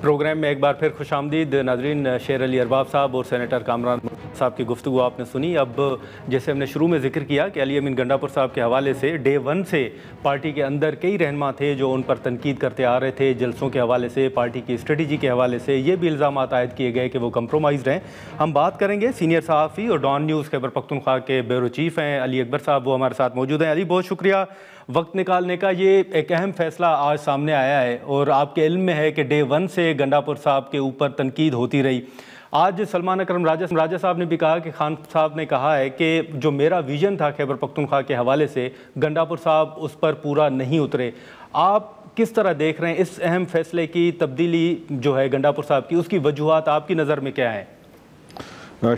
Programme میں ایک بار پھر خوش آمدید ناظرین. شیر علی ارباب صاحب اور سینیٹر کامران صاحب کی گفتگو آپ نے سنی. اب جیسے ہم نے شروع میں ذکر کیا کہ علی امین گنڈا پور صاحب کے حوالے سے ڈے ون سے پارٹی کے اندر کئی رہنما تھے جو ان پر تنقید کرتے آ رہے تھے, جلسوں کے حوالے سے, پارٹی کی اسٹریٹجی کے حوالے سے. یہ بھی الزامات عائد کیے گئے کہ وہ کمپرومائزڈ ہیں. ہم بات کریں گے سینئر صحافی اور ڈان نیوز خیبر پختونخوا کے بیورو چیف ہیں علی اکبر صاحب, وہ ہمارے ساتھ موجود ہیں. علی, بہت شکریہ وقت نکالنے کا. یہ ایک اہم فیصلہ آج سامنے آیا ہے اور آپ کے علم میں ہے کہ ڈے ون سے گنڈا پور صاحب کے اوپر تنقید ہوتی رہی. آج سلمان اکرم راجہ صاحب نے بھی کہا کہ خان صاحب نے کہا ہے کہ جو میرا ویژن تھا خیبر پختونخوا کے حوالے سے, گنڈا پور صاحب اس پر پورا نہیں اترے. آپ کس طرح دیکھ رہے ہیں اس اہم فیصلے کی تبدیلی جو ہے گنڈا پور صاحب کی, اس کی وجوہات آپ کی نظر میں کیا ہیں؟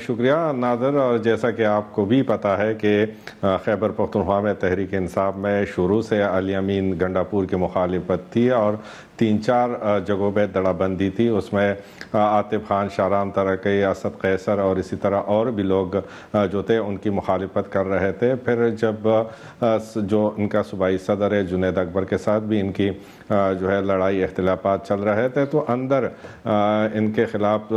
شکریہ ناظر. اور جیسا کہ آپ کو بھی پتہ ہے کہ خیبر پختونخوا میں تحریک انصاف میں شروع سے علی امین گنڈا پور کی مخالفت تھی اور 3-4 جگہوں پہ دڑا بندی تھی. اس میں عاطف خان, شاہرام ترکی, اسد قیصر اور اسی طرح اور بھی لوگ جو تھے ان کی مخالفت کر رہے تھے. پھر جب جو ان کا صوبائی صدر ہے جنید اکبر کے ساتھ بھی ان کی جو ہے لڑائی اختلافات چل رہے تھے, تو اندر ان کے خلاف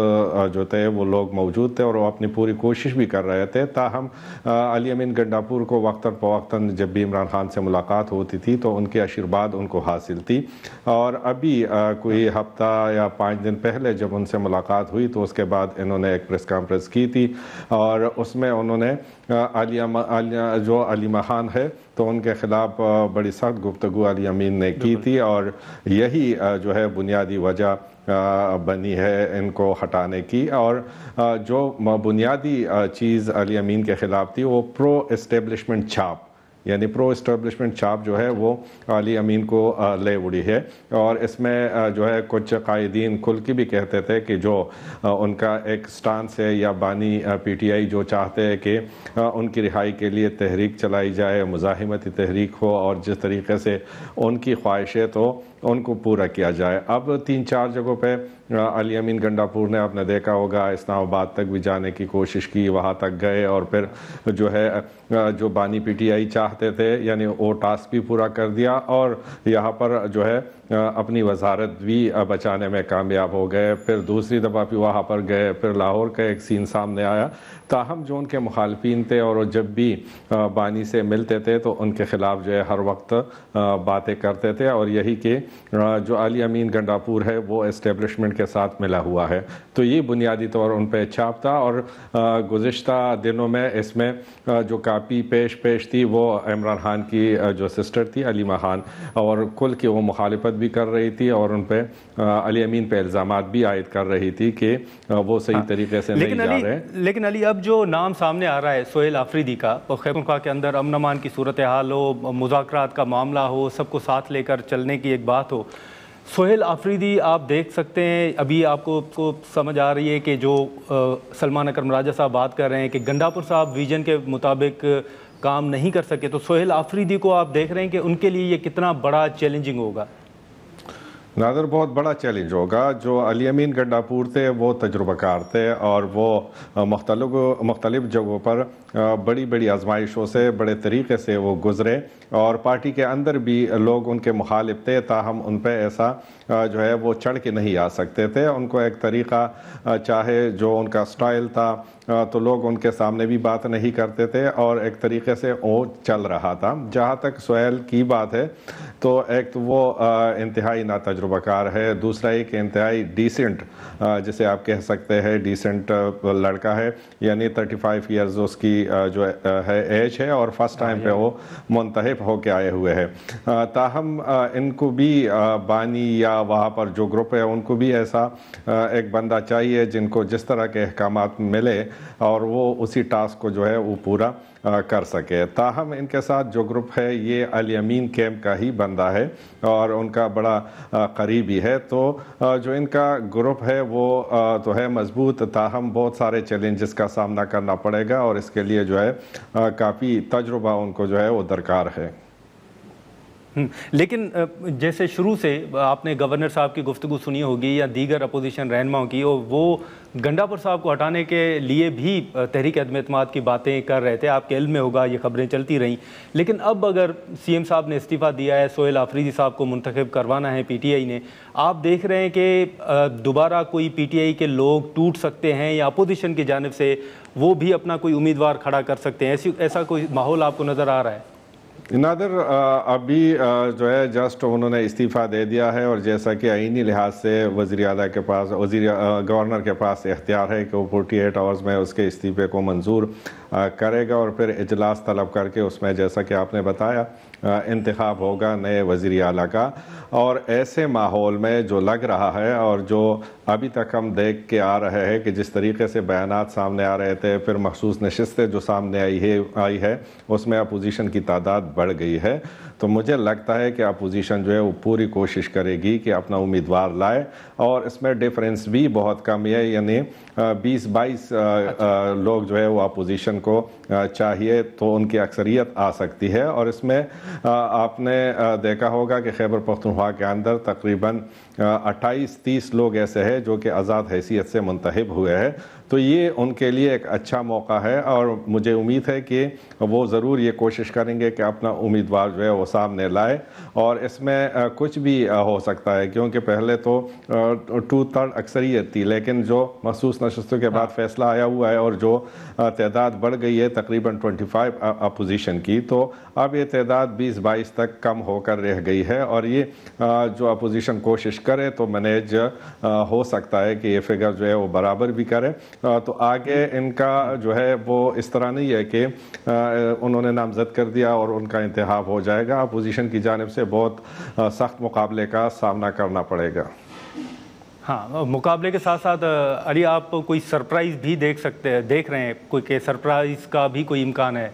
جو تھے وہ لوگ موجود تھے اور وہ اپنی پوری کوشش بھی کر رہے تھے. تاہم علی امین گنڈا پور کو وقتاً فوقتاً جب بھی عمران خان سے ملاقات ہوتی تھی تو ان کے آشیرواد ان کو حاصل تھی. اور ابھی کوئی ہفتہ یا 5 دن پہلے جب ان سے ملاقات ہوئی تو اس کے بعد انہوں نے ایک پریس کانفرنس کی تھی اور اس میں انہوں نے جو علیمہ خان ہے تو ان کے خلاف بڑی سخت گفتگو علی امین نے کی تھی, اور یہی جو ہے بنیادی وجہ بنی ہے ان کو ہٹانے کی. اور جو بنیادی چیز علی امین کے خلاف تھی وہ پرو اسٹیبلشمنٹ چھاپ, یعنی پرو اسٹیبلشمنٹ چھاپ جو ہے وہ علی امین کو لے اڑی ہے. اور اس میں جو ہے کچھ قائدین کھل کے بھی کہتے تھے کہ جو ان کا ایک سٹانس ہے یا بانی پی ٹی آئی جو چاہتے ہیں کہ ان کی رہائی کے لیے تحریک چلائی جائے, مزاحمتی تحریک ہو, اور جس طریقے سے ان کی خواہشیں تو ان کو پورا کیا جائے. اب 3-4 جگہوں پہ علی امین گنڈا پور نے, آپ نے دیکھا ہوگا, اسلام آباد تک بھی جانے کی کوشش کی, وہاں تک گئے اور پھر جو ہے جو بانی پی ٹی آئی چاہتے تھے یعنی وہ ٹاسک بھی پورا کر دیا اور یہاں پر جو ہے اپنی وزارت بھی بچانے میں کامیاب ہو گئے. پھر دوسری دفعہ بھی وہاں پر گئے, پھر لاہور کا ایک سین سامنے آیا. تاہم جو ان کے مخالفین تھے اور جب بھی بانی سے ملتے تھے تو ان کے خلاف جو ہے ہر وقت باتیں کرتے تھے, اور یہی کہ جو علی امین گنڈا پور ہے وہ اسٹیبلشمنٹ کے ساتھ ملا ہوا ہے. تو یہ بنیادی طور ان پہ چھاپ تھا. اور گزشتہ دنوں میں اس میں جو کاپی پیش تھی وہ عمران خان کی جو سسٹر تھی علیمہ خان, اور کل کی وہ مخالفت بھی کر رہی تھی اور ان پہ علی امین پہ الزامات بھی عائد کر رہی تھی کہ وہ صحیح طریقے سے نہیں جا رہے. لیکن علی, اب جو نام سامنے آ رہا ہے سہیل آفریدی کا, اور خیبر پختونخوا کے اندر امن امان کی صورتحال ہو, مذاکرات کا معاملہ ہو, سب کو ساتھ لے کر چلنے کی ایک بات ہو, سہیل آفریدی آپ دیکھ سکتے ہیں ابھی آپ کو سمجھ آ رہی ہے کہ جو سلمان اکرم راجہ صاحب بات کر رہے ہیں کہ گنڈا پور صاحب ویژن کے مطابق کام نہیں کر سکے, تو سہیل آفریدی کو آپ دیکھ رہے ہیں کہ ان کے لیے یہ کتنا بڑا چیلنجنگ ہوگا؟ ناظر, بہت بڑا چیلنج ہوگا. جو علی امین گنڈا پور تھے وہ تجربہ کار تھے اور وہ مختلف جگہوں پر بڑی آزمائشوں سے بڑے طریقے سے وہ گزرے, اور پارٹی کے اندر بھی لوگ ان کے مخالف تھے, تاہم ان پہ ایسا جو ہے وہ چڑھ کے نہیں آ سکتے تھے. ان کو ایک طریقہ چاہے جو ان کا سٹائل تھا تو لوگ ان کے سامنے بھی بات نہیں کرتے تھے, اور ایک طریقے سے وہ چل رہا تھا. جہاں تک سہیل کی بات ہے تو ایک تو وہ انتہائی ناتجربہ کار ہے, دوسرا ایک انتہائی ڈیسنٹ, جسے آپ کہہ سکتے ہیں ڈیسنٹ لڑکا ہے, یعنی 35 ایئرز اس کی جو ہے ایج ہے, اور فرسٹ ٹائم پہ وہ منتخب ہو کے آئے ہوئے ہیں. تاہم ان کو بھی بانی یا وہاں پر جو گروپ ہے ان کو بھی ایسا ایک بندہ چاہیے جن کو جس طرح کے احکامات ملے اور وہ اسی ٹاسک کو جو ہے وہ پورا کر سکے. تاہم ان کے ساتھ جو گروپ ہے یہ علی امین کیمپ کا ہی بندہ ہے اور ان کا بڑا قریبی ہے, تو جو ان کا گروپ ہے وہ تو ہے مضبوط, تاہم بہت سارے چیلنجز کا سامنا کرنا پڑے گا, اور اس کے لیے جو ہے کافی تجربہ ان کو جو ہے وہ درکار ہے. لیکن جیسے شروع سے آپ نے گورنر صاحب کی گفتگو سنی ہوگی یا دیگر اپوزیشن رہنماؤں کی، اور وہ گنڈاپور صاحب کو ہٹانے کے لیے بھی تحریک عدم اعتماد کی باتیں کر رہے تھے، آپ کے علم میں ہوگا یہ خبریں چلتی رہیں. لیکن اب اگر سی ایم صاحب نے استعفیٰ دیا ہے، سہیل آفریدی صاحب کو منتخب کروانا ہے پی ٹی آئی نے، آپ دیکھ رہے ہیں کہ دوبارہ کوئی پی ٹی آئی کے لوگ ٹوٹ سکتے ہیں یا اپوزیشن کی جانب سے وہ بھی اپنا کوئی امیدوار کھڑا کر سکتے ہیں، ایسا کوئی ماحول آپ کو نظر آ رہا ہے؟ نادر، ابھی جو ہے جسٹ انہوں نے استعفیٰ دے دیا ہے، اور جیسا کہ آئینی لحاظ سے وزیر اعلیٰ کے پاس گورنر کے پاس اختیار ہے کہ وہ 48 آورز میں اس کے استعفے کو منظور کرے گا، اور پھر اجلاس طلب کر کے اس میں جیسا کہ آپ نے بتایا انتخاب ہوگا نئے وزیر اعلیٰ کا. اور ایسے ماحول میں جو لگ رہا ہے اور جو ابھی تک ہم دیکھ کے آ رہے ہیں کہ جس طریقے سے بیانات سامنے آ رہے تھے، پھر مخصوص نشستیں جو سامنے آئی ہے اس میں اپوزیشن کی تعداد بڑھ گئی ہے، تو مجھے لگتا ہے کہ اپوزیشن جو ہے وہ پوری کوشش کرے گی کہ اپنا امیدوار لائے. اور اس میں ڈیفرنس بھی بہت کم ہے، یعنی 20-22 لوگ جو ہے وہ اپوزیشن کو چاہیے تو ان کی اکثریت آ سکتی ہے. اور اس میں آپ نے دیکھا ہوگا کہ خیبر پختونخوا کے اندر تقریباً 28-30 لوگ ایسے ہیں جو کہ آزاد حیثیت سے منتخب ہوئے ہیں، تو یہ ان کے لیے ایک اچھا موقع ہے. اور مجھے امید ہے کہ وہ ضرور یہ کوشش کریں گے کہ اپنا امیدوار جو ہے وہ سامنے لائے. اور اس میں کچھ بھی ہو سکتا ہے، کیونکہ پہلے تو 2/3 اکثریت تھی، لیکن جو مخصوص نشستوں کے بعد فیصلہ آیا ہوا ہے اور جو تعداد بڑھ گئی ہے تقریباً 25 اپوزیشن کی، تو اب یہ تعداد 20-22 تک کم ہو کر رہ گئی ہے. اور یہ جو اپوزیشن کوشش کرے تو مینیج ہو سکتا ہے کہ یہ فگر جو ہے وہ برابر بھی کرے. تو آگے ان کا جو ہے وہ اس طرح نہیں ہے کہ انہوں نے نامزد کر دیا اور ان کا انتخاب ہو جائے گا. اپوزیشن کی جانب سے بہت سخت مقابلے کا سامنا کرنا پڑے گا. ہاں، مقابلے کے ساتھ ساتھ علی آپ کوئی سرپرائز بھی دیکھ رہے ہیں، کوئی کہ سرپرائز کا بھی کوئی امکان ہے؟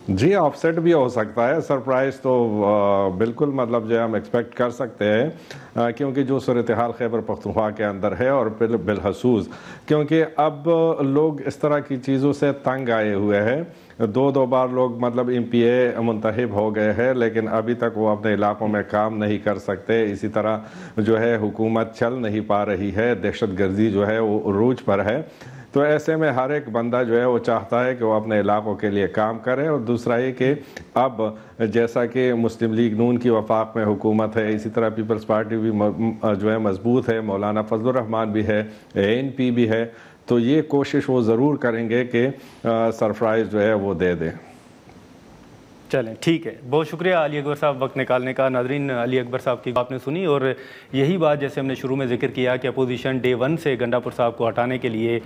جی، آف سیٹ بھی ہو سکتا ہے. سرپرائز تو بالکل مطلب جو ہے ہم ایکسپیکٹ کر سکتے ہیں، کیونکہ جو صورتحال خیبر پختونخوا کے اندر ہے، اور بالخصوص کیونکہ اب لوگ اس طرح کی چیزوں سے تنگ آئے ہوئے ہیں. 2 بار لوگ مطلب ایم پی اے منتخب ہو گئے ہیں، لیکن ابھی تک وہ اپنے علاقوں میں کام نہیں کر سکتے. اسی طرح جو ہے حکومت چل نہیں پا رہی ہے، دہشت گردی جو ہے وہ عروج پر ہے. تو ایسے میں ہر ایک بندہ جو ہے وہ چاہتا ہے کہ وہ اپنے علاقوں کے لیے کام کرے. اور دوسرا یہ کہ اب جیسا کہ مسلم لیگ نون کی وفاق میں حکومت ہے، اسی طرح پیپلز پارٹی بھی جو ہے مضبوط ہے، مولانا فضل الرحمان بھی ہے، ANP بھی ہے، تو یہ کوشش وہ ضرور کریں گے کہ سرپرائز جو ہے وہ دے دیں. چلیں ٹھیک ہے، بہت شکریہ علی اکبر صاحب وقت نکالنے کا. ناظرین، علی اکبر صاحب کی آپ نے سنی، اور یہی بات جیسے ہم نے شروع میں ذکر کیا کہ اپوزیشن ڈے 1 سے گنڈاپور صاحب کو ہٹانے کے لیے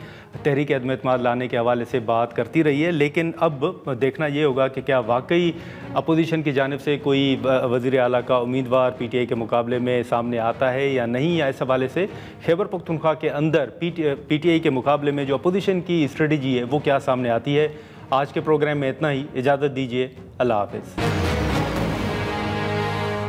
تحریک عدم اعتماد لانے کے حوالے سے بات کرتی رہی ہے. لیکن اب دیکھنا یہ ہوگا کہ کیا واقعی اپوزیشن کی جانب سے کوئی وزیر اعلیٰ کا امیدوار پی ٹی آئی کے مقابلے میں سامنے آتا ہے یا نہیں، یا اس حوالے سے خیبر پختونخوا کے اندر پی ٹی آئی کے مقابلے میں جو اپوزیشن کی اسٹریٹجی ہے وہ کیا سامنے آتی ہے. آج کے پروگرام میں اتنا ہی، اجازت دیجیے، اللہ حافظ.